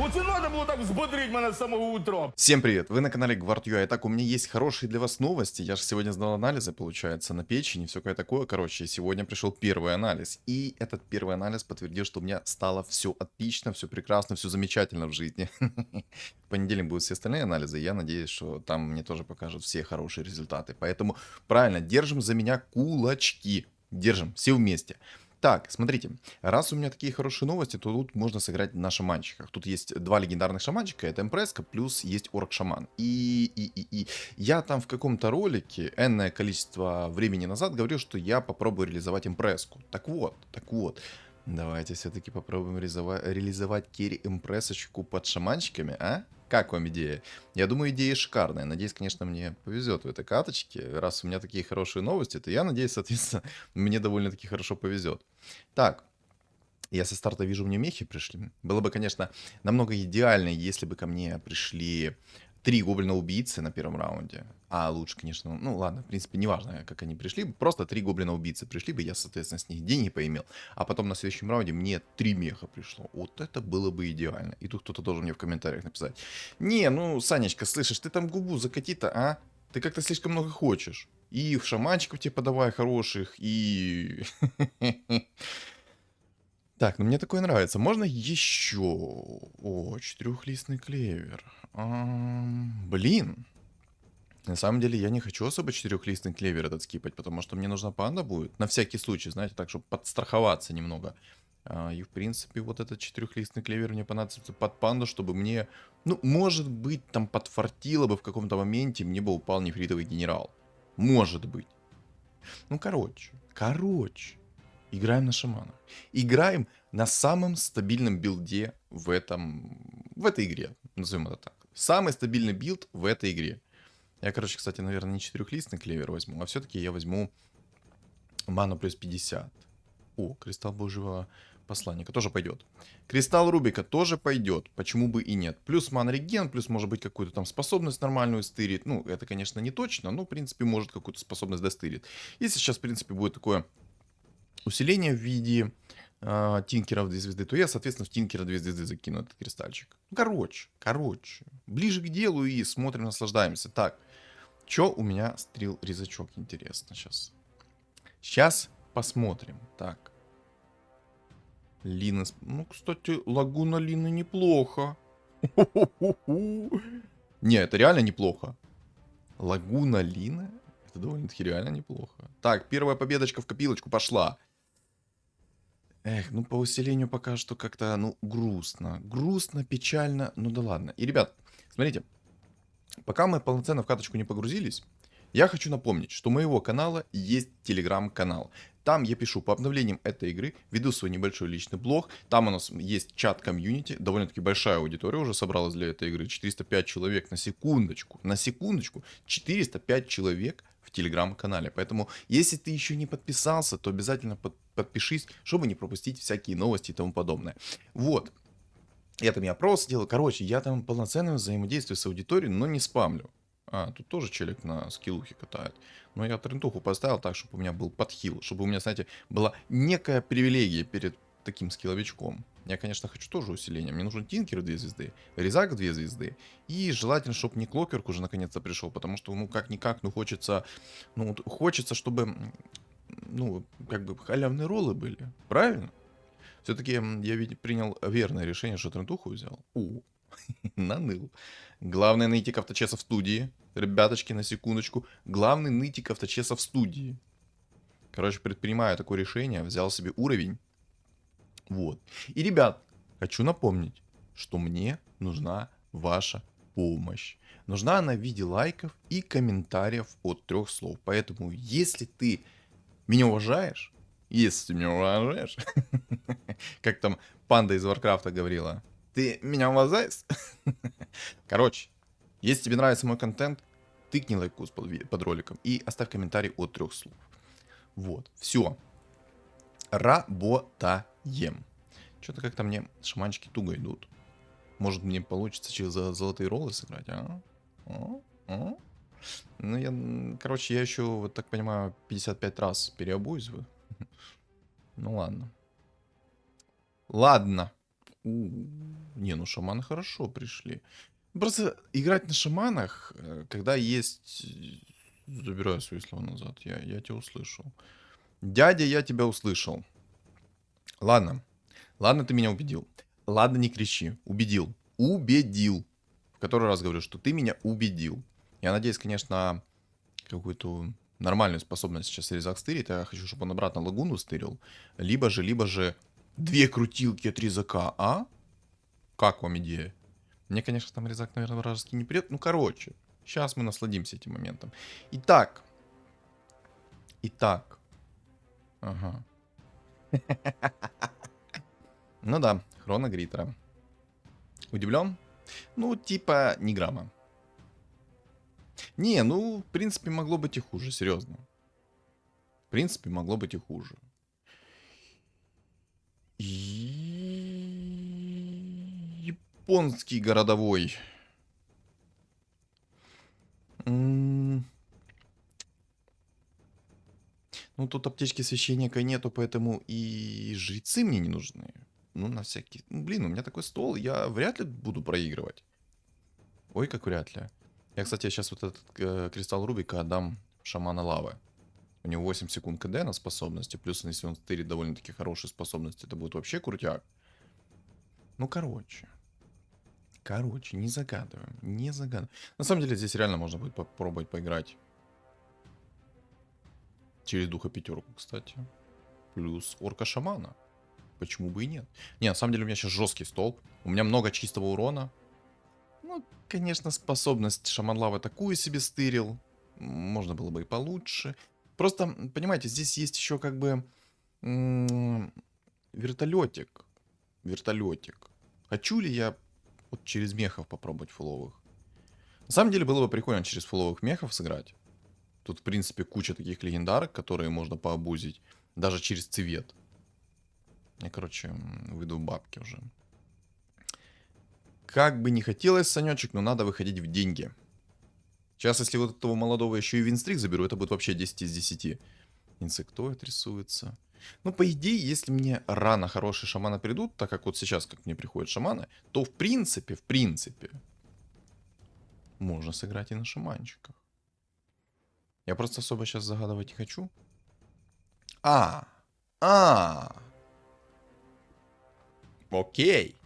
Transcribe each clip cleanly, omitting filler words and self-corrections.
Оце надо было так взбодрить меня с самого утра. Всем привет, вы на канале Гвард.ua. Итак, у меня есть хорошие для вас новости. Я же сегодня сдал анализы, получается, на печень и всякое такое. Короче, сегодня пришел первый анализ. И этот первый анализ подтвердил, что у меня стало все отлично, все прекрасно, все замечательно в жизни. В понедельник будут все остальные анализы. И я надеюсь, что там мне тоже покажут все хорошие результаты. Поэтому правильно, держим за меня кулачки. Держим, все вместе. Так, смотрите, раз у меня такие хорошие новости, то тут можно сыграть на шаманчиках. Тут есть два легендарных шаманчика, это Эмпреска, плюс есть орк-шаман. И я там в каком-то ролике энное количество времени назад говорил, что я попробую реализовать Эмпреску. Так вот. Давайте все-таки попробуем реализовать керри Эмпресочку под шаманчиками, а? Как вам идея? Я думаю, идея шикарная. Надеюсь, конечно, мне повезет в этой каточке. Раз у меня такие хорошие новости, то я надеюсь, соответственно, мне довольно-таки хорошо повезет. Так, я со старта вижу, мне мехи пришли. Было бы, конечно, намного идеальнее, если бы ко мне пришли 3 гоблина-убийцы на первом раунде. А лучше, конечно, ну ладно, в принципе, неважно, как они пришли. Просто 3 гоблина-убийцы пришли бы, я, соответственно, с них деньги поимел. А потом на следующем раунде мне 3 меха пришло. Вот это было бы идеально. И тут кто-то должен мне в комментариях написать. Не, ну, Санечка, слышишь, ты там губу закати-то, а? Ты как-то слишком много хочешь. И шаманчиков тебе подавай хороших, и... Так, ну мне такое нравится. Можно еще... О, четырехлистный клевер. Блин. На самом деле я не хочу особо четырехлистный клевер этот скипать, потому что мне нужна панда будет. На всякий случай, знаете, так, чтобы подстраховаться немного. И в принципе вот этот четырехлистный клевер мне понадобится под панду, чтобы мне... Ну, может быть, там подфартило бы в каком-то моменте, мне бы упал нефритовый генерал. Может быть. Ну, короче. Играем на шаманах. Играем на самом стабильном билде в этой игре. Назовем это так. Самый стабильный билд в этой игре. Я, короче, кстати, наверное, не четырехлистный клевер возьму, а все-таки я возьму ману плюс 50. О, кристалл божьего посланника тоже пойдет. Кристалл Рубика тоже пойдет. Почему бы и нет? Плюс ман реген, плюс может быть какую-то там способность нормальную стырит. Ну, это, конечно, не точно, но, в принципе, может какую-то способность достырит. Если сейчас, в принципе, будет такое усиление в виде тинкера в 2 звезды, то я, соответственно, в тинкера 2 звезды закину этот кристальчик. Ну, короче. Ближе к делу и смотрим, наслаждаемся. Так, что у меня стрел резачок, интересно сейчас. Сейчас посмотрим. Так. Лина. Ну, кстати, лагуна Лины неплохо. Не, это реально неплохо. Лагуна Лина? Это довольно-таки реально неплохо. Так, первая победочка в копилочку пошла. Эх, ну по усилению пока что как-то, ну, грустно. Грустно, печально, ну да ладно. И, ребят, смотрите, пока мы полноценно в каточку не погрузились, я хочу напомнить, что у моего канала есть телеграм-канал. Там я пишу по обновлениям этой игры, веду свой небольшой личный блог. Там у нас есть чат комьюнити, довольно-таки большая аудитория уже собралась для этой игры. 405 человек на секундочку. На секундочку. 405 человек в телеграм-канале. Поэтому, если ты еще не подписался, то обязательно подпишись, чтобы не пропустить всякие новости и тому подобное. Вот. Я там и опрос делаю. Короче, я там полноценное взаимодействие с аудиторией, но не спамлю. А, тут тоже челик на скиллухе катает. Но я трентуху поставил так, чтобы у меня был подхил. Чтобы у меня, знаете, была некая привилегия перед таким скилловичком. Я, конечно, хочу тоже усиление. Мне нужен тинкер 2 звезды, резак 2 звезды. И желательно, чтобы не клокерк уже наконец-то пришел. Потому что, ну, как-никак, ну, хочется... Ну, хочется, чтобы... Ну, как бы халявные роллы были. Правильно? Все-таки я ведь принял верное решение, что трентуху взял. Наныл. Главный нытик авточеса в студии. Ребяточки, на секундочку. Главный нытик авточеса в студии. Короче, предпринимаю такое решение. Взял себе уровень. Вот. И, ребят, хочу напомнить, что мне нужна ваша помощь. Нужна она в виде лайков и комментариев от 3 слов. Поэтому, если ты меня уважаешь, как там панда из Варкрафта говорила, ты меня уважаешь? Короче, если тебе нравится мой контент, тыкни лайкус под роликом и оставь комментарий от 3 слов. Вот, все. Работаем. Что-то как-то мне шаманчики туго идут. Может, мне получится через золотые роллы сыграть, а? Ну, короче, я еще, вот так понимаю, 55 раз переобуюсь. Ну, ладно. Ладно. Не, ну шаманы хорошо пришли. Просто играть на шаманах, когда есть... Забираю свои слова назад, я тебя услышал. Дядя, я тебя услышал. Ладно, ладно, ты меня убедил. Ладно, не кричи. Убедил. Убедил. В который раз говорю, что ты меня убедил. Я надеюсь, конечно, какую-то нормальную способность сейчас резак стырит. Я хочу, чтобы он обратно лагуну стырил. Либо же 2 крутилки от резака, а? Как вам идея? Мне, конечно, там резак, наверное, вражеский не придет. Ну, короче, сейчас мы насладимся этим моментом. Итак. Ага. Ну да, хрона Гритера. Удивлен? Ну, типа, ни грамма. Не, ну, в принципе, могло быть и хуже, серьезно. В принципе, могло быть и хуже. Японский городовой. Ну, тут аптечки священника нету, поэтому и жрецы мне не нужны. Ну, на всякий... Ну, блин, у меня такой стол, я вряд ли буду проигрывать. Ой, как вряд ли. Я, кстати, сейчас вот этот кристалл Рубика отдам шамана лавы. У него 8 секунд КД на способности, плюс если он стырит довольно-таки хорошие способности, это будет вообще крутяк. Ну, короче. Короче, не загадываем, не загадываем. На самом деле, здесь реально можно будет попробовать поиграть. Через духа пятерку, кстати. Плюс орка шамана. Почему бы и нет? Не, на самом деле у меня сейчас жесткий стол. У меня много чистого урона. Ну, конечно, способность шаман лавы такую себе стырил. Можно было бы и получше. Просто, понимаете, здесь есть еще как бы вертолетик. Вертолетик. Хочу ли я вот через мехов попробовать фуловых? На самом деле было бы прикольно через фуловых мехов сыграть. Тут, в принципе, куча таких легендарок, которые можно пообузить. Даже через цвет. Я, короче, выйду в бабки уже. Как бы не хотелось, Санечек, но надо выходить в деньги. Сейчас, если вот этого молодого еще и винстрик заберу, это будет вообще 10 из 10. Инсектоид рисуется. Ну, по идее, если мне рано хорошие шаманы придут, так как вот сейчас, как мне приходят шаманы, то в принципе, можно сыграть и на шаманчиках. Я просто особо сейчас загадывать не хочу. Окей.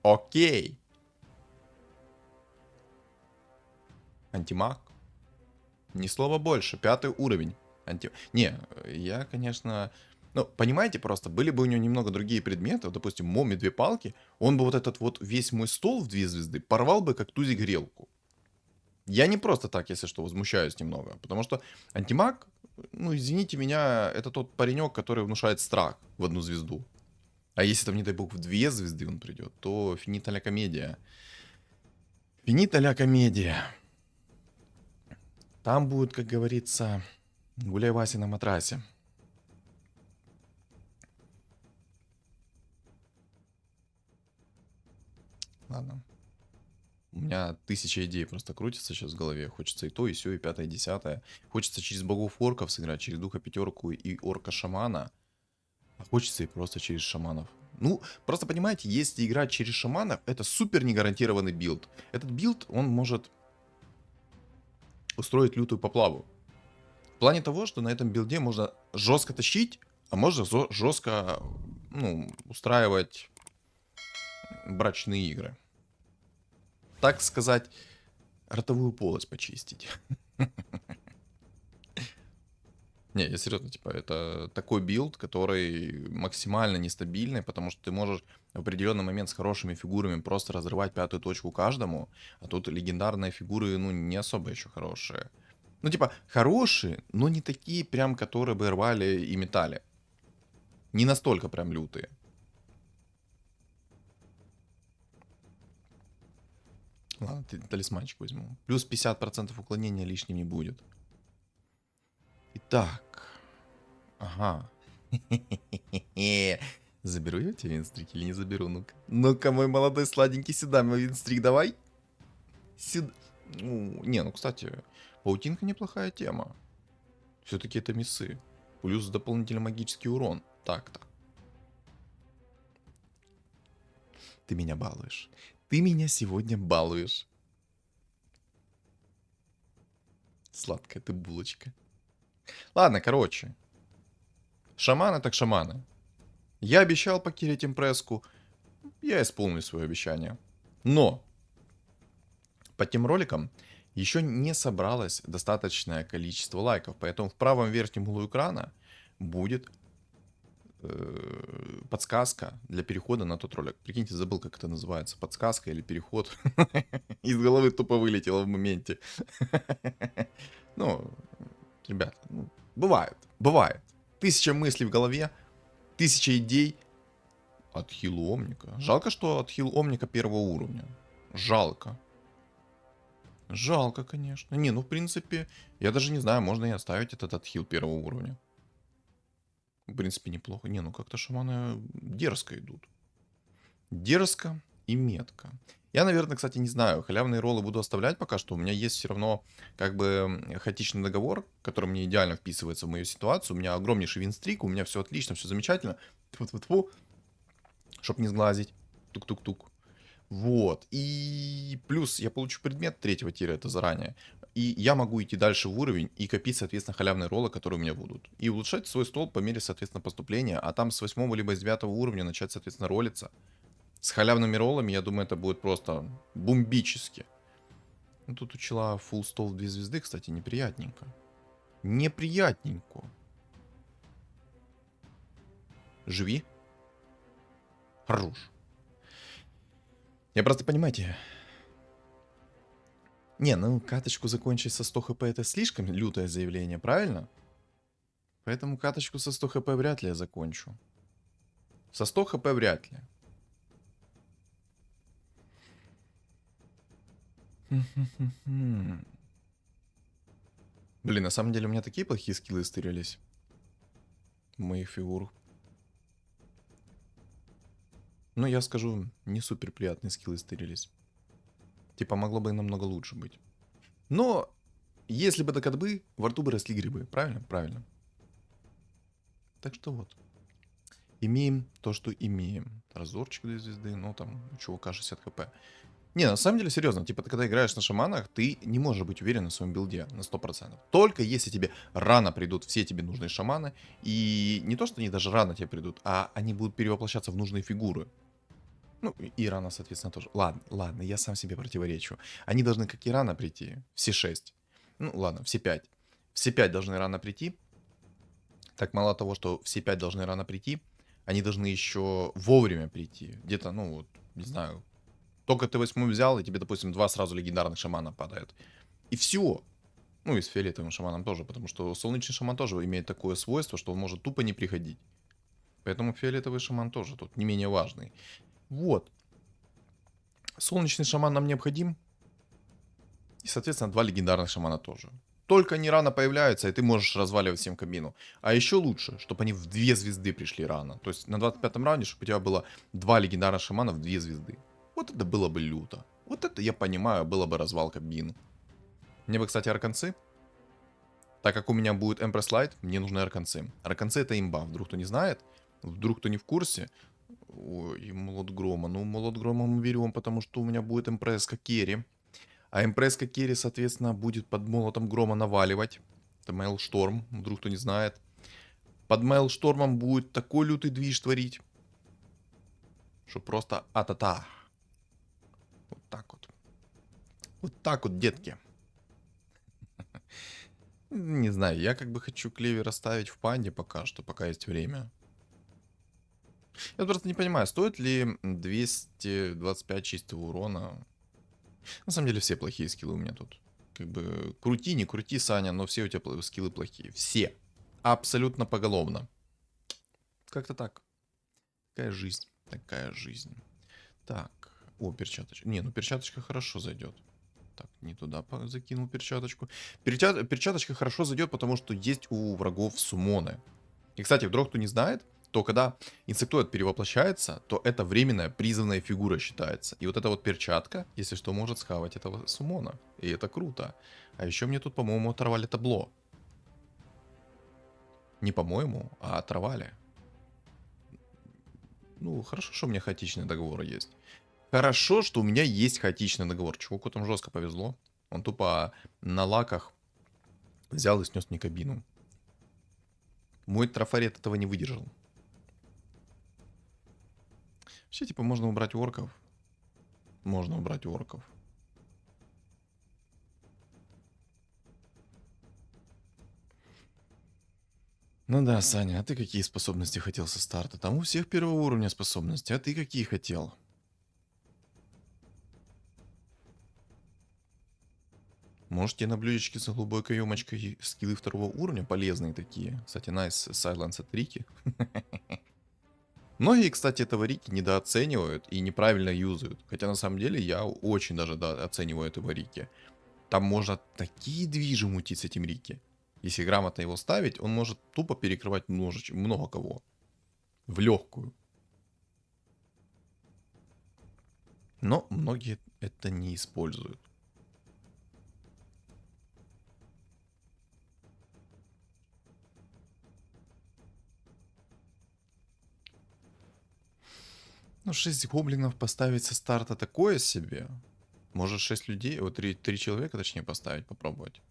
Окей. Антимаг. Ни слова больше. 5 уровень. Не, я, конечно... Ну, понимаете, просто были бы у него немного другие предметы, допустим, моми 2 палки, он бы вот этот вот весь мой стол в 2 звезды порвал бы как тузик грелку. Я не просто так, если что, возмущаюсь немного, потому что антимаг, ну, извините меня, это тот паренек, который внушает страх в 1 звезду. А если там, не дай бог, в 2 звезды он придет, то финита ля комедия. Финита ля комедия. Там будет, как говорится, гуляй Вася на матрасе. Ладно. У меня 1000 идей просто крутится сейчас в голове. Хочется и то, и сё, и 5-е, и 10-е. Хочется через богов орков сыграть, через духа пятерку и орка шамана. А хочется и просто через шаманов. Ну, просто понимаете, если играть через шаманов, это супер негарантированный билд. Этот билд, он может устроить лютую поплаву. В плане того, что на этом билде можно жестко тащить, а можно жестко, ну, устраивать брачные игры. Так сказать, ротовую полость почистить. Не, я серьезно, типа, это такой билд, который максимально нестабильный, потому что ты можешь в определенный момент с хорошими фигурами просто разрывать 5-ю точку каждому, а тут легендарные фигуры, ну, не особо еще хорошие. Ну, типа, хорошие, но не такие прям, которые бы рвали и метали. Не настолько прям лютые. Ладно, талисманчик возьму. Плюс 50% уклонения лишним не будет. Итак. Ага. Заберу я тебе винстрик или не заберу? Ну-ка. Ну-ка, мой молодой сладенький, сюда мой винстрик, давай. Сюда. Ну, не, ну, кстати, паутинка неплохая тема. Все-таки это миссы. Плюс дополнительный магический урон. Так-то. Ты меня балуешь. Ты меня сегодня балуешь. Сладкая ты булочка. Ладно, короче. Шаманы так шаманы. Я обещал покерить импреску. Я исполню свое обещание. Но под тем роликом еще не собралось достаточное количество лайков. Поэтому в правом верхнем углу экрана будет подсказка для перехода на тот ролик. Прикиньте, забыл, как это называется. Подсказка или переход. Из головы тупо вылетело в моменте. Ну, ребята, бывает, бывает. 1000 мыслей в голове, 1000 идей. Отхил Омника. Жалко, что отхил Омника первого уровня. Жалко. Жалко, конечно. Не, ну, в принципе, я даже не знаю, можно и оставить этот отхил первого уровня. В принципе, неплохо. Не, ну, как-то шаманы дерзко идут. Дерзко и метко. Я, наверное, кстати, не знаю, халявные роллы буду оставлять пока что. У меня есть все равно, как бы, хаотичный договор, который мне идеально вписывается в мою ситуацию. У меня огромнейший винстрик, у меня все отлично, все замечательно. Тьфу-тьфу-тьфу. Чтоб не сглазить. Тук-тук-тук. Вот. И плюс я получу предмет третьего тира, это заранее. И я могу идти дальше в уровень и копить, соответственно, халявные роллы, которые у меня будут. И улучшать свой стол по мере, соответственно, поступления. А там с 8 либо с 9 уровня начать, соответственно, ролиться. С халявными роллами, я думаю, это будет просто бомбически. Ну, тут у чела full стол в 2 звезды, кстати, неприятненько. Неприятненько. Живи. Хорош. Я просто, понимаете... Не, ну каточку закончить со 100 хп это слишком лютое заявление, правильно? Поэтому каточку со 100 хп вряд ли я закончу. Со 100 хп вряд ли. Блин, на самом деле у меня такие плохие скиллы стырились. Моих фигур. Ну, я скажу, не супер приятные скиллы стырились. Типа, могло бы и намного лучше быть. Но, если бы до катбы, во рту бы росли грибы. Правильно? Правильно. Так что вот. Имеем то, что имеем. Разорчик 2 звезды, ну там, у чувака 60 хп. Не, на самом деле, серьезно, типа, ты когда играешь на шаманах, ты не можешь быть уверен на своем билде на 100%. Только если тебе рано придут все тебе нужные шаманы, и не то, что они даже рано тебе придут, а они будут перевоплощаться в нужные фигуры. Ну, и рано, соответственно, тоже. Ладно, ладно, я сам себе противоречу. Они должны, как и рано прийти, все 6. Ну, ладно, все 5. Все 5 должны рано прийти. Так, мало того, что все 5 должны рано прийти, они должны еще вовремя прийти. Где-то, ну, вот, не знаю, только ты 8 взял, и тебе, допустим, 2 сразу легендарных шамана падают. И все. Ну, и с фиолетовым шаманом тоже, потому что солнечный шаман тоже имеет такое свойство, что он может тупо не приходить. Поэтому фиолетовый шаман тоже тут не менее важный. Вот. Солнечный шаман нам необходим. И, соответственно, 2 легендарных шамана тоже. Только они рано появляются, и ты можешь разваливать всем кабину. А еще лучше, чтобы они в 2 звезды пришли рано. То есть на 25-м раунде, чтобы у тебя было 2 легендарных шамана в 2 звезды. Вот это было бы люто. Вот это, я понимаю, было бы развал кабин. Мне бы, кстати, арканцы. Так как у меня будет Empress Light, мне нужны арканцы. Арканцы это имба. Вдруг кто не знает, вдруг кто не в курсе. Ой, молот грома. Ну, молот грома мы берем, потому что у меня будет Эмпреска керри. А Эмпреска керри, соответственно, будет под молотом грома наваливать. Это Мейлшторм, вдруг кто не знает. Под Мейлштормом будет такой лютый движ творить, что просто а-та-та. Вот так вот. Вот так вот, детки. Не знаю, я как бы хочу клевер оставить в панде пока что, пока есть время. Я просто не понимаю, стоит ли 225 чистого урона. На самом деле все плохие скиллы у меня тут. Как бы крути, не крути, Саня, но все у тебя скиллы плохие. Все. Абсолютно поголовно. Как-то так. Такая жизнь. Такая жизнь. Так. О, перчаточка. Не, ну перчаточка хорошо зайдет. Так, не туда закинул перчаточку. Перчаточка хорошо зайдет, потому что есть у врагов суммоны. И, кстати, вдруг кто не знает, то когда инсектоид перевоплощается, то это временная призванная фигура считается. И вот эта вот перчатка, если что, может схавать этого суммона. И это круто. А еще мне тут, по-моему, оторвали табло. Не по-моему, а оторвали. Ну, хорошо, что у меня хаотичный договор есть. Хорошо, что у меня есть хаотичный договор. Чуваку там жестко повезло. Он тупо на лаках взял и снес мне кабину. Мой трафарет этого не выдержал. Вообще, типа, можно убрать орков. Можно убрать орков. Ну да, Саня, а ты какие способности хотел со старта? Там у всех первого уровня способности, а ты какие хотел? Можете на блюдечке с голубой каемочкой скиллы второго уровня, полезные такие. Кстати, nice silence от Рики. Многие, кстати, этого Рики недооценивают и неправильно юзают. Хотя на самом деле я очень даже оцениваю этого Рики. Там можно такие движи мутить с этим Рики. Если грамотно его ставить, он может тупо перекрывать много кого. В легкую. Но многие это не используют. Ну, 6 гоблинов поставить со старта такое себе. Может 6 людей, вот 3 человека точнее поставить, попробовать.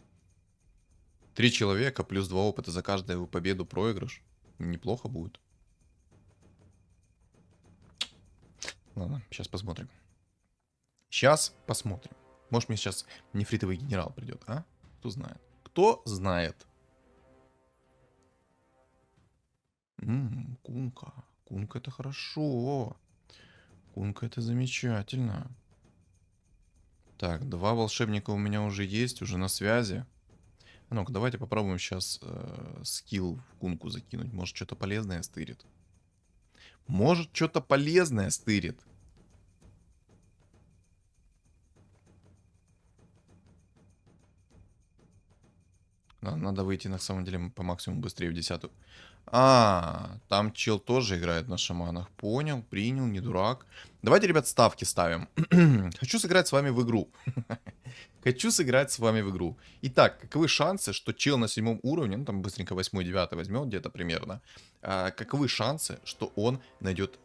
3 человека плюс 2 опыта за каждую победу проигрыш. Неплохо будет. Ладно, сейчас посмотрим. Сейчас посмотрим. Может мне сейчас нефритовый генерал придет, а? Кто знает? Кто знает? Кунка. Кунка это хорошо. Кунка это замечательно. Так, 2 волшебника у меня уже есть, уже на связи. Ну-ка, давайте попробуем сейчас скилл в кунку закинуть. Может, что-то полезное стырит. Может, что-то полезное стырит. Надо выйти, на самом деле, по максимуму быстрее в 10-ю. Там чел тоже играет на шаманах. Понял, принял, не дурак. Давайте, ребят, ставки ставим. Хочу сыграть с вами в игру. Хочу сыграть с вами в игру. Итак, каковы шансы, что чел на 7 уровне, ну там быстренько 8-9 возьмет где-то примерно. Каковы шансы, что он найдет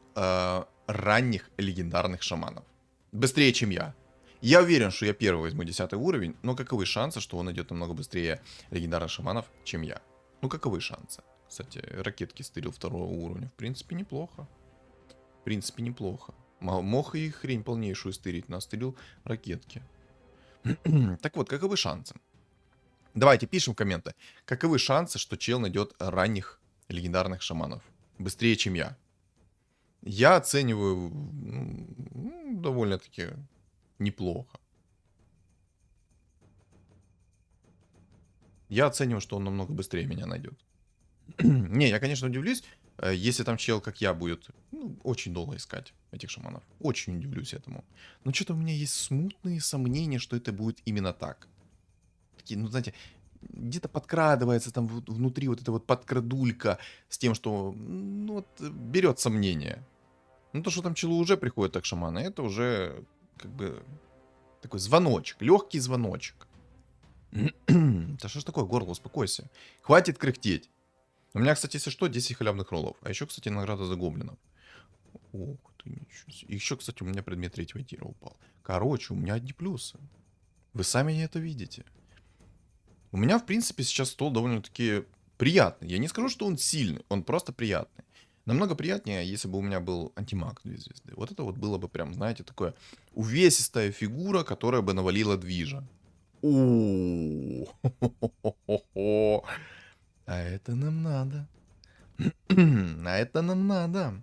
ранних легендарных шаманов? Быстрее, чем я. Я уверен, что я первый возьму 10 уровень, но каковы шансы, что он найдет намного быстрее легендарных шаманов, чем я? Ну, каковы шансы? Кстати, ракетки стырил 2 уровня. В принципе, неплохо. В принципе, неплохо. Мог и хрень полнейшую стырить, но стырил ракетки. Так вот, каковы шансы? Давайте пишем в комменты. Каковы шансы, что чел найдет ранних легендарных шаманов? Быстрее, чем я. Я оцениваю довольно-таки неплохо. Я оцениваю, что он намного быстрее меня найдет. Не, я, конечно, удивлюсь, если там чел, как я, будет очень долго искать этих шаманов. Очень удивлюсь этому. Но что-то у меня есть смутные сомнения, что это будет именно так. Такие, ну, знаете, где-то подкрадывается там внутри вот эта вот подкрадулька с тем, что, ну, вот, берет сомнение. Ну, то, что там челу уже приходит так шаманы, это уже, как бы, такой звоночек, легкий звоночек. Да что ж такое, горло, успокойся. Хватит кряхтеть. У меня, кстати, если что, 10 халявных роллов. А еще, кстати, награда за гоблинов. Ох ты, ничего себе. Еще, кстати, у меня предмет 3-го тира упал. Короче, у меня одни плюсы. Вы сами это видите. У меня, в принципе, сейчас стол довольно-таки приятный. Я не скажу, что он сильный, он просто приятный. Намного приятнее, если бы у меня был антимаг 2 звезды. Вот это вот было бы прям, знаете, такое увесистая фигура, которая бы навалила движа. О, а это нам надо. А это нам надо.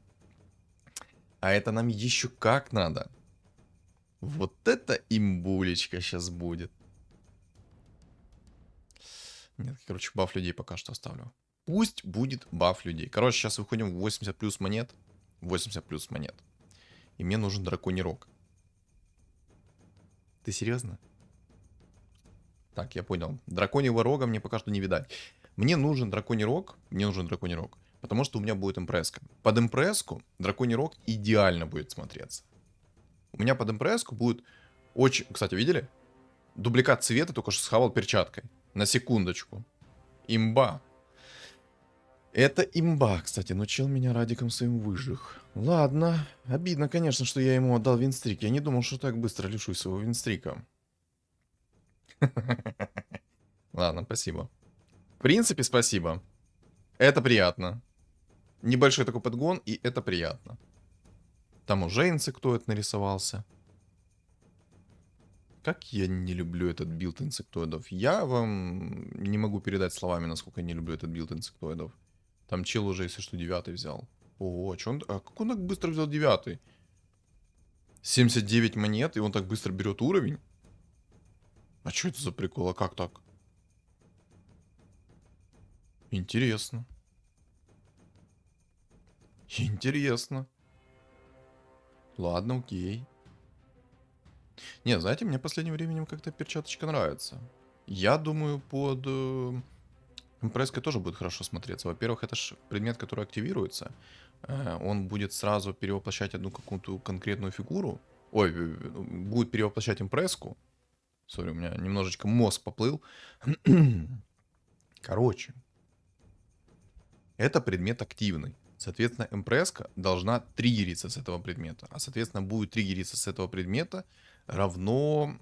А это нам еще как надо. Вот это имбулечка сейчас будет. Нет, короче, баф людей пока что оставлю. Пусть будет баф людей. Короче, сейчас выходим в 80 плюс монет. 80 плюс монет. И мне нужен драконий рог. Ты серьезно? Так, я понял. Драконьего рога мне пока что не видать. Мне нужен драконий рог. Мне нужен драконий рог. Потому что у меня будет импреска. Под импреску драконий рог идеально будет смотреться. У меня под импреску будет очень... Кстати, видели? Дубликат цвета только что схавал перчаткой. На секундочку. Имба. Это имба, кстати, но чел меня радиком своим выжих. Ладно, обидно, конечно, что я ему отдал винстрик. Я не думал, что так быстро лишусь своего винстрика. Ладно, спасибо. В принципе, спасибо. Это приятно. Небольшой такой подгон, и это приятно. Там уже инсектоид нарисовался. Как я не люблю этот билд инсектоидов. Я вам не могу передать словами, насколько я не люблю этот билд инсектоидов. Там чел уже, если что, 9 взял. Ого, а как он так быстро взял 9? 79 монет, и он так быстро берет уровень? А что это за прикол? А как так? Интересно. Интересно. Ладно, окей. Не, знаете, мне последним временем как-то перчаточка нравится. Я думаю, под импреской тоже будет хорошо смотреться. Во-первых, это же предмет, который активируется. Он будет сразу перевоплощать одну какую-то конкретную фигуру. Ой, будет перевоплощать импреску. Сори, у меня немножечко мозг поплыл. Короче, это предмет активный. Соответственно, импреска должна триггериться с этого предмета. А, соответственно, будет триггериться с этого предмета равно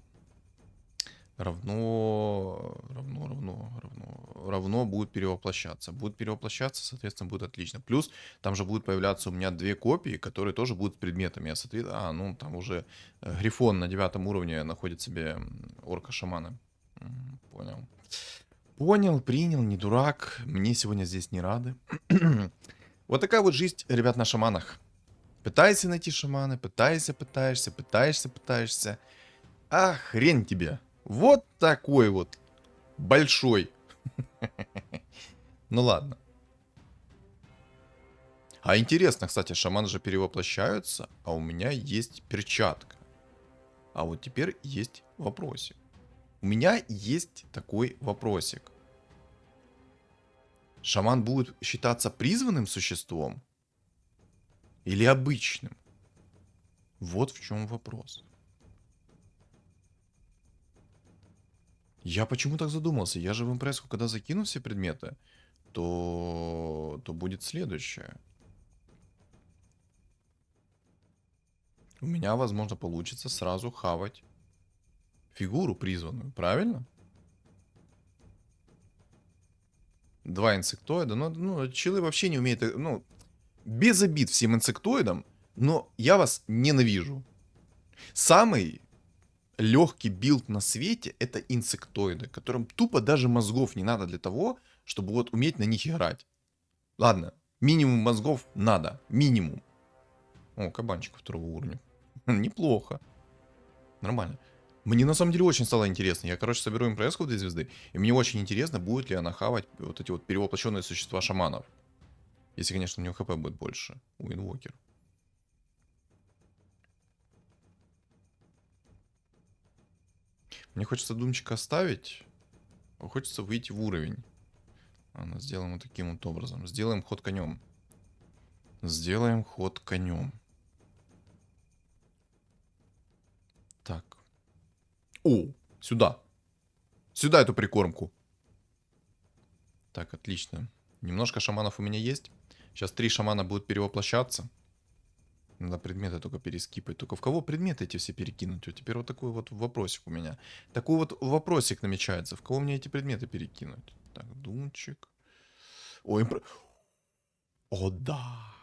будет перевоплощаться. Будет перевоплощаться, соответственно, будет отлично. Плюс там же будут появляться у меня 2 копии, которые тоже будут предметами. А, соответственно, ну там уже Грифон на 9 уровне находит себе орка-шамана. Понял. Понял, принял, не дурак. Мне сегодня здесь не рады. Вот такая вот жизнь, ребят, на шаманах. Пытайся найти шамана, пытаешься. А хрен тебе. Вот такой вот большой. Ну ладно. А интересно, кстати, шаманы же перевоплощаются, а у меня есть перчатка. А вот теперь есть вопросик. У меня есть такой вопросик. Шаман будет считаться призванным существом или обычным? Вот в чем вопрос. Я почему так задумался? Я же в импресску, когда закину все предметы, то будет следующее. У меня, возможно, получится сразу хавать фигуру призванную, правильно? 2 инсектоида, ну, челы вообще не умеют, ну, без обид всем инсектоидам, но я вас ненавижу. Самый легкий билд на свете — это инсектоиды, которым тупо даже мозгов не надо для того, чтобы вот уметь на них играть. Ладно, минимум мозгов надо, минимум. О, кабанчик 2 уровня. Неплохо. Нормально. Мне на самом деле очень стало интересно. Я, короче, соберу импресску 2 звезды, и мне очень интересно, будет ли она хавать вот эти вот перевоплощенные существа шаманов. Если, конечно, у него хп будет больше. У инвокера. Мне хочется думчика оставить, а хочется выйти в уровень. Ладно, сделаем вот таким вот образом. Сделаем ход конем. Сделаем ход конем. Так. О, сюда. Сюда эту прикормку. Так, отлично. Немножко шаманов у меня есть. Сейчас 3 шамана будут перевоплощаться. Надо предметы только перескипать. Только в кого предметы эти все перекинуть? Вот теперь вот такой вот вопросик у меня. Такой вот вопросик намечается. В кого мне эти предметы перекинуть? Так, Думчик. Ой, О, да.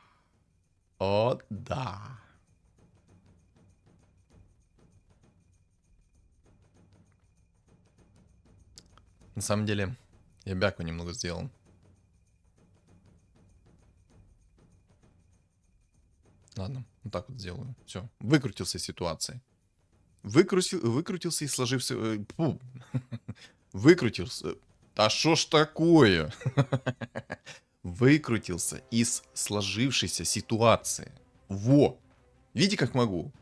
О, да. На самом деле, я бяку немного сделал. Ладно, вот так вот сделаю. Все, выкрутился из ситуации. Выкрутился из сложившейся... Выкрутился. Да шо ж такое? Выкрутился из сложившейся ситуации. Во! Видите, как могу?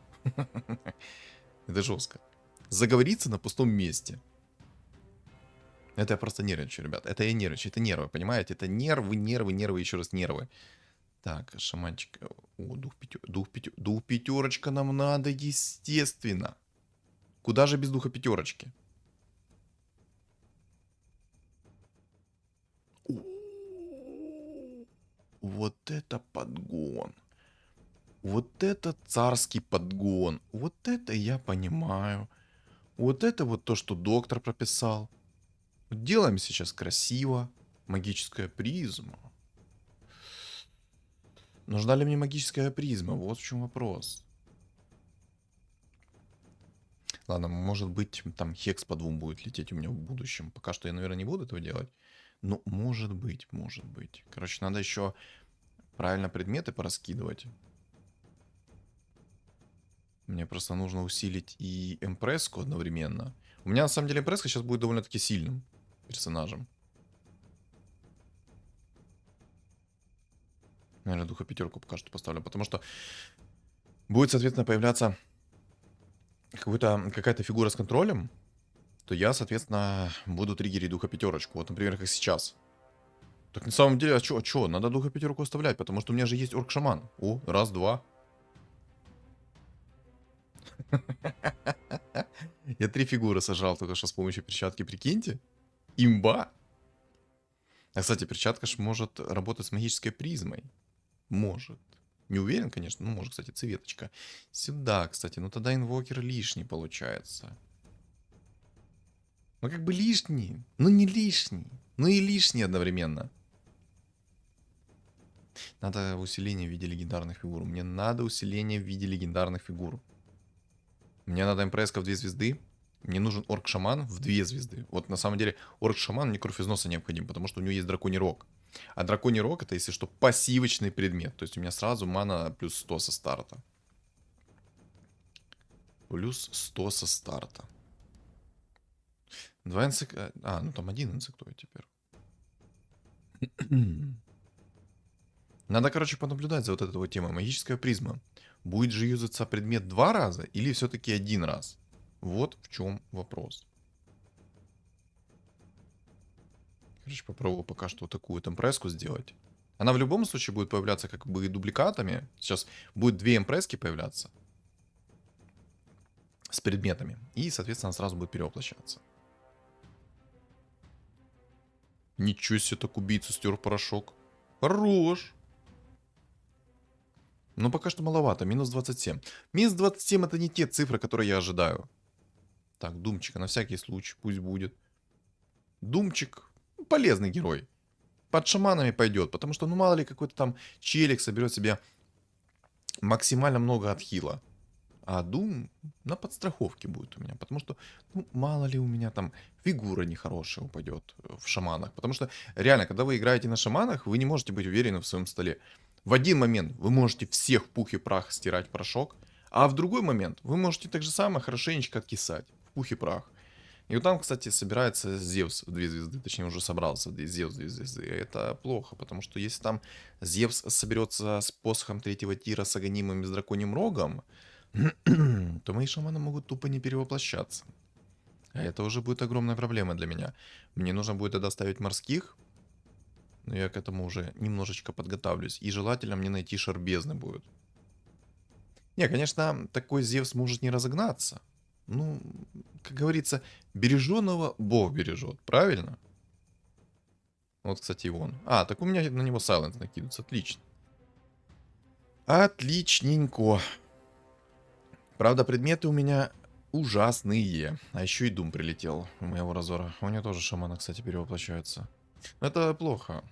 Это жестко. Заговориться на пустом месте. Это я просто нервничаю, ребят. Это я нервничаю. Это нервы, понимаете? Это нервы, еще раз нервы. Так, шаманчик. О, дух пятерочка нам надо, естественно. Куда же без духа пятерочки? вот это подгон. Вот это царский подгон. Вот это я понимаю. Вот это вот то, что доктор прописал. Делаем сейчас красиво. Магическая призма. Нужна ли мне магическая призма? Вот в чем вопрос. Ладно, может быть, там хекс по двум будет лететь у меня в будущем. Пока что я, наверное, не буду этого делать. Но может быть, может быть. Короче, надо еще правильно предметы пораскидывать. Мне просто нужно усилить и эмпресску одновременно. У меня, на самом деле, эмпресска сейчас будет довольно-таки сильным персонажем. Наверное, духа пятерку пока что поставлю, потому что будет, соответственно, появляться какая-то фигура с контролем, то я, соответственно, буду триггерить духа пятерочку. Вот, например, как сейчас. Так на самом деле, а чё? Надо духа пятерку оставлять, потому что у меня же есть орк-шаман. О, раз, два. Я 3 фигуры сажал только что с помощью перчатки, прикиньте. Имба. А, кстати, перчатка ж может работать с магической призмой. Может. Не уверен, конечно, ну может, кстати, цветочка. Сюда, кстати, ну тогда инвокер лишний получается. Ну как бы лишний, но не лишний. Ну и лишний одновременно. Надо усиление в виде легендарных фигур. Мне надо усиление в виде легендарных фигур. Мне надо импресска в 2 звезды. Мне нужен орк-шаман в 2 звезды. Вот на самом деле орк-шаман мне кровь из носа необходим, потому что у него есть драконий рог. А драконий рог это, если что, пассивочный предмет. То есть у меня сразу мана плюс 100 со старта. Плюс 100 со старта. 2 инсекта... А, ну там 1 инсектоид теперь. Надо, короче, понаблюдать за вот этой вот темой. Магическая призма. Будет же юзаться предмет 2 раза или все-таки 1 раз? Вот в чем вопрос. Короче, попробую пока что вот такую вот импресску сделать. Она в любом случае будет появляться как бы дубликатами. Сейчас будет 2 импресски появляться. С предметами. И, соответственно, сразу будет перевоплощаться. Ничего себе, так убийца стер порошок. Хорош. Но пока что маловато. Минус 27. Минус 27 это не те цифры, которые я ожидаю. Так, Думчика на всякий случай пусть будет. Думчик полезный герой. Под шаманами пойдет, потому что, ну, мало ли, какой-то там челик соберет себе максимально много отхила. А Дум на подстраховке будет у меня, потому что, ну, мало ли у меня там фигура нехорошая упадет в шаманах. Потому что, реально, когда вы играете на шаманах, вы не можете быть уверены в своем столе. В один момент вы можете всех в пух и прах стирать в порошок, а в другой момент вы можете так же самое хорошенечко откисать в пух и прах. И вот там, кстати, собирается Зевс в 2 звезды, точнее уже собрался Зевс в 2 звезды. Это плохо, потому что если там Зевс соберется с посохом 3-го тира с агонимом и с драконьим рогом, то мои шаманы могут тупо не перевоплощаться. А это уже будет огромная проблема для меня. Мне нужно будет тогда ставить морских, но я к этому уже немножечко подготавливаюсь. И желательно мне найти шар бездны будет. Не, конечно, такой Зевс может не разогнаться. Ну, как говорится, береженого Бог бережет, правильно? Вот, кстати, и он. А, так у меня на него сайленс накидывается, отлично. Отличненько. Правда, предметы у меня ужасные. А еще и Дум прилетел у моего разора. У него тоже шаманы, кстати, перевоплощаются. Но это плохо.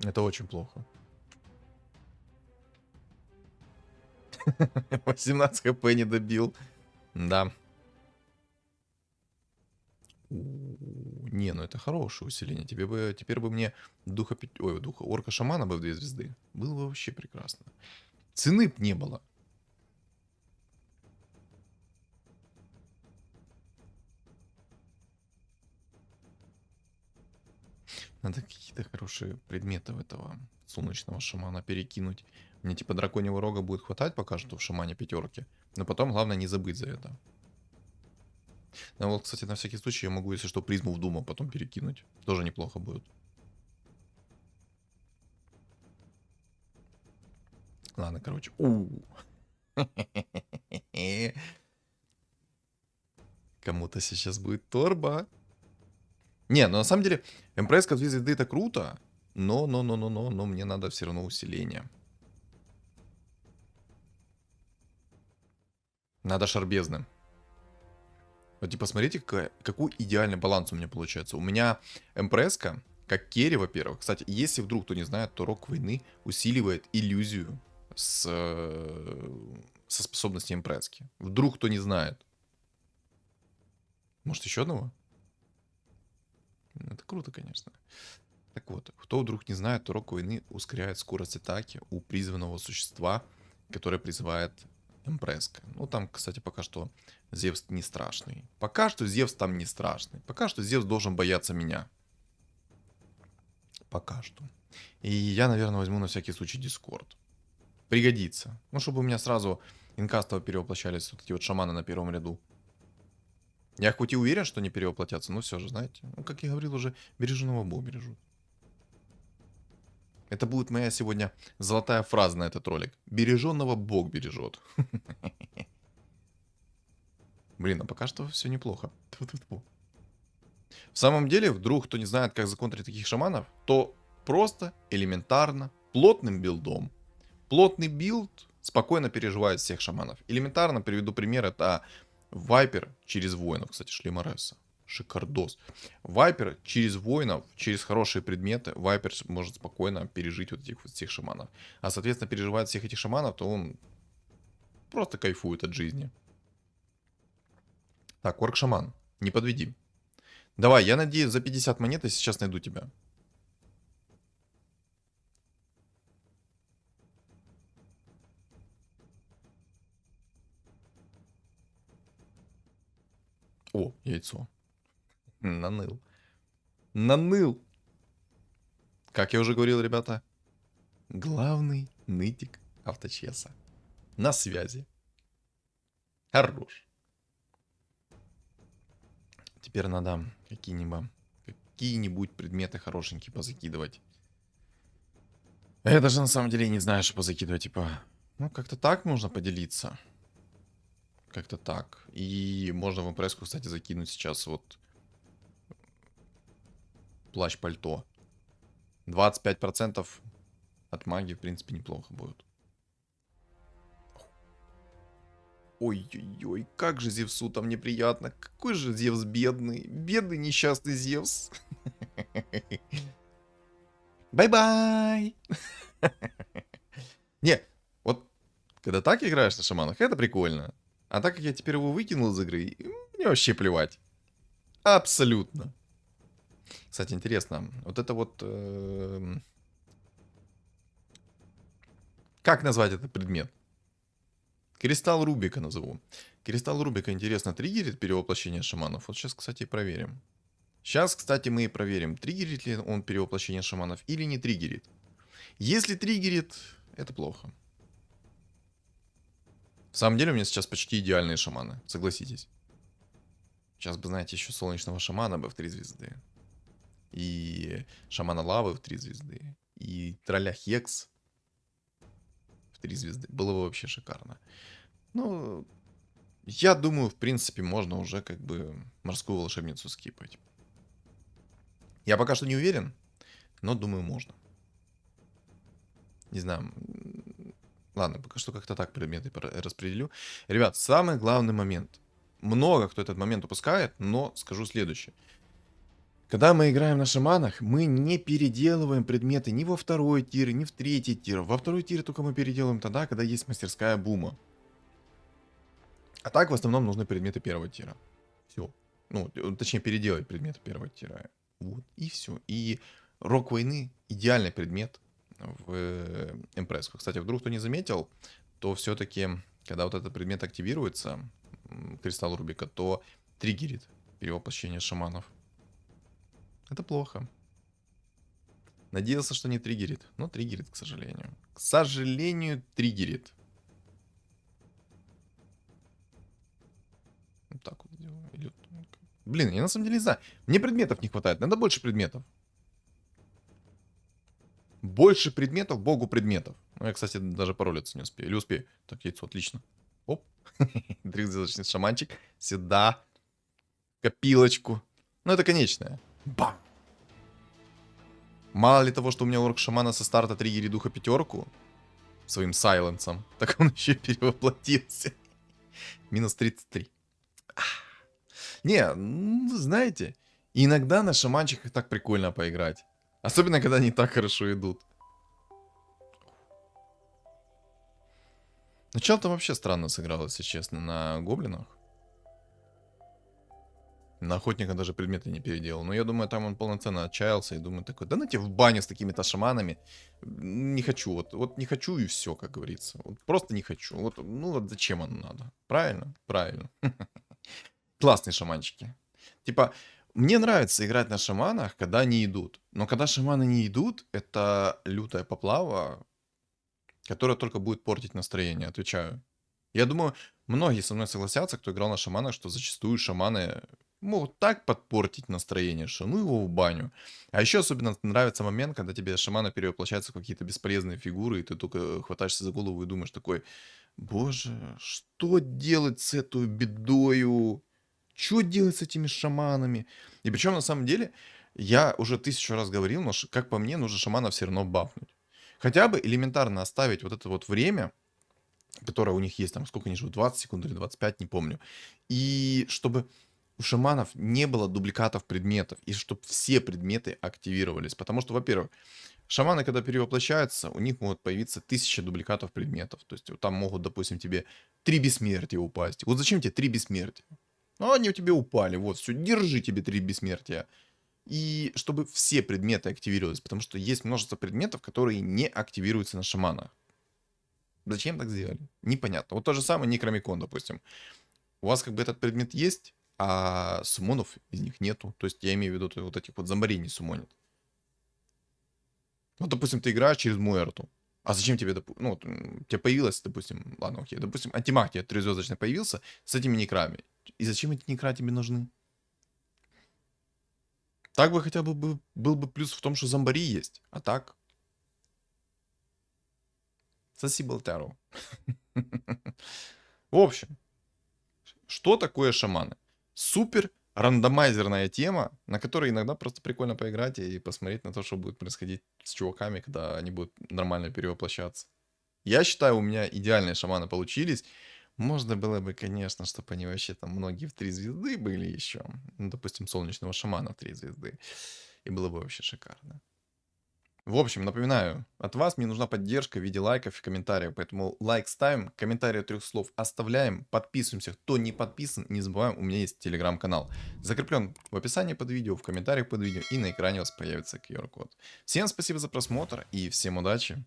Это очень плохо. 18 хп не добил. Да. Не, ну это хорошее усиление. Теперь бы мне духа орка шамана бы в 2 звезды. Было бы вообще прекрасно. Цены б не было. Надо какие-то хорошие предметы в этого солнечного шамана перекинуть. Мне типа драконьего рога будет хватать пока что в шамане 5. Но потом главное не забыть за это. Ну вот, кстати, на всякий случай я могу, если что, призму в Дума потом перекинуть. Тоже неплохо будет. Ладно, короче. Кому-то сейчас будет торба. Не, ну на самом деле, МПС 2 звезды это круто. Но мне надо все равно усиление. Надо шарбезным. Вот типа, смотрите, какой идеальный баланс у меня получается. У меня МПС-ка, как керри, во-первых. Кстати, если вдруг кто не знает, то Рок Войны усиливает иллюзию со способностью МПС-ки. Вдруг кто не знает. Может, еще одного? Это круто, конечно. Так вот, кто вдруг не знает, то Рок Войны ускоряет скорость атаки у призванного существа, которое призывает МПС-ка. Ну, там, кстати, пока что Зевс не страшный. Пока что Зевс там не страшный. Пока что Зевс должен бояться меня. Пока что. И я, наверное, возьму на всякий случай Дискорд. Пригодится. Ну, чтобы у меня сразу инкастово перевоплощались вот эти вот шаманы на первом ряду. Я хоть и уверен, что не перевоплотятся, но все же, знаете. Ну, как я говорил уже, береженого Бога бережут. Это будет моя сегодня золотая фраза на этот ролик. Береженного Бог бережет. Блин, а пока что все неплохо. Тьфу-тьфу-тьфу. В самом деле, вдруг кто не знает, как законтрить таких шаманов, то просто, элементарно, плотным билдом. Плотный билд спокойно переживает всех шаманов. Элементарно приведу пример, это Вайпер через воинов, кстати, Шлемареса. Шикардос. Вайпер через воинов, через хорошие предметы, Вайпер может спокойно пережить вот этих вот всех шаманов. А, соответственно, переживает всех этих шаманов, то он просто кайфует от жизни. Так, орк-шаман, не подведи. Давай, я надеюсь, за 50 монет я сейчас найду тебя. О, яйцо. Наныл. Наныл. Как я уже говорил, ребята, главный нытик авточеса. На связи. Хорош. Теперь надо какие-нибудь предметы хорошенькие позакидывать. Я даже на самом деле не знаю, что позакидывать. Типа, ну, как-то так можно поделиться. Как-то так. И можно в импресску, кстати, закинуть сейчас вот плащ-пальто. 25% от магии, в принципе, неплохо будет. Ой-ой-ой, как же Зевсу там неприятно. Какой же Зевс бедный. Бедный несчастный Зевс. Бай-бай. Не, вот когда так играешь на шаманах, это прикольно. А так как я теперь его выкинул из игры, мне вообще плевать. Абсолютно. Кстати, интересно, вот это вот... как назвать этот предмет? Кристалл Рубика назову. Кристалл Рубика, интересно, триггерит перевоплощение шаманов? Вот сейчас, кстати, проверим. Сейчас, кстати, мы и проверим, триггерит ли он перевоплощение шаманов или не триггерит. Если триггерит, это плохо. В самом деле у меня сейчас почти идеальные шаманы, согласитесь. Сейчас бы, знаете, еще солнечного шамана бы в 3 звезды. И шамана лавы в 3 звезды. И тролля Хекс в 3 звезды. Было бы вообще шикарно. Ну, я думаю, в принципе, можно уже как бы морскую волшебницу скипать. Я пока что не уверен, но думаю, можно. Не знаю. Ладно, пока что как-то так предметы распределю. Ребят, самый главный момент. Много кто этот момент упускает, но скажу следующее. Когда мы играем на шаманах, мы не переделываем предметы ни во второй тир, ни в третий тир. Во второй тир только мы переделываем тогда, когда есть мастерская бума. А так в основном нужны предметы первого тира. Все. Ну, точнее, переделать предметы первого тира. Вот, и все. И Рок Войны идеальный предмет в импресску. Кстати, вдруг кто не заметил, то все-таки, когда вот этот предмет активируется, Кристалл Рубика, то триггерит перевоплощение шаманов. Это плохо. Надеялся, что не триггерит, но триггерит, к сожалению. К сожалению, триггерит. Вот так вот делаю. Или... Блин, я на самом деле не знаю. Мне предметов не хватает. Надо больше предметов. Больше предметов, богу предметов. Ну, я, кстати, даже паролиться не успею. Или успею. Так, яйцо, отлично. Оп. Трехзвездочный шаманчик. Сюда. Копилочку. Ну, это конечное. Бам. Мало ли того, что у меня орк шамана со старта триггерит духа пятерку своим сайленсом, так он еще перевоплотился. Минус 33. Не, ну, знаете, иногда на шаманчиках так прикольно поиграть. Особенно, когда они так хорошо идут. Начало-то вообще странно сыграл, если честно, на гоблинах. На охотника даже предметы не переделал. Но я думаю, там он полноценно отчаялся и думаю такой, да ну тебе в баню с такими-то шаманами. Не хочу, вот не хочу и все, как говорится. Вот просто не хочу. Вот, ну вот зачем оно надо? Правильно? Правильно. Классные шаманчики. Типа, мне нравится играть на шаманах, когда они идут. Но когда шаманы не идут, это лютая поплава, которая только будет портить настроение, отвечаю. Я думаю, многие со мной согласятся, кто играл на шаманах, что зачастую шаманы могут так подпортить настроение, что ну его в баню. А еще особенно нравится момент, когда тебе шаманы перевоплощаются в какие-то бесполезные фигуры, и ты только хватаешься за голову и думаешь такой, боже, что делать с этой бедою? Что делать с этими шаманами? И причем на самом деле, я уже 1000 раз говорил, но как по мне, нужно шамана все равно бафнуть. Хотя бы элементарно оставить вот это вот время, которое у них есть, там сколько они живут, 20 секунд или 25, не помню. И чтобы у шаманов не было дубликатов предметов, и чтобы все предметы активировались. Потому что, во-первых, шаманы, когда перевоплощаются, у них могут появиться 1000 дубликатов предметов. То есть вот там могут, допустим, тебе 3 бессмертия упасть. Вот зачем тебе 3 бессмертия? Ну, они у тебя упали, вот, все, держи тебе 3 бессмертия. И чтобы все предметы активировались, потому что есть множество предметов, которые не активируются на шаманах. Зачем так сделали? Непонятно. Вот то же самое Некромикон, допустим. У вас как бы этот предмет есть, а суммонов из них нету. То есть я имею в виду вот этих вот зомбарей не суммонят. Вот, допустим, ты играешь через Муэрту. А зачем тебе, ну, вот, тебе появилось, допустим, ладно, окей, допустим, антимаг тебе 3-звездочный появился с этими некрами. И зачем эти некра тебе нужны? Так бы хотя бы был бы плюс в том, что зомбари есть. А так? Соси Болтеру. В общем, что такое шаманы? Супер рандомайзерная тема, на которой иногда просто прикольно поиграть и посмотреть на то, что будет происходить с чуваками, когда они будут нормально перевоплощаться. Я считаю, у меня идеальные шаманы получились. Можно было бы, конечно, чтобы они вообще там многие в 3 звезды были еще. Ну, допустим, солнечного шамана в 3 звезды. И было бы вообще шикарно. В общем, напоминаю, от вас мне нужна поддержка в виде лайков и комментариев, поэтому лайк ставим, комментарии 3 слов оставляем, подписываемся, кто не подписан, не забываем, у меня есть телеграм-канал, закреплен в описании под видео, в комментариях под видео и на экране у вас появится QR-код. Всем спасибо за просмотр и всем удачи!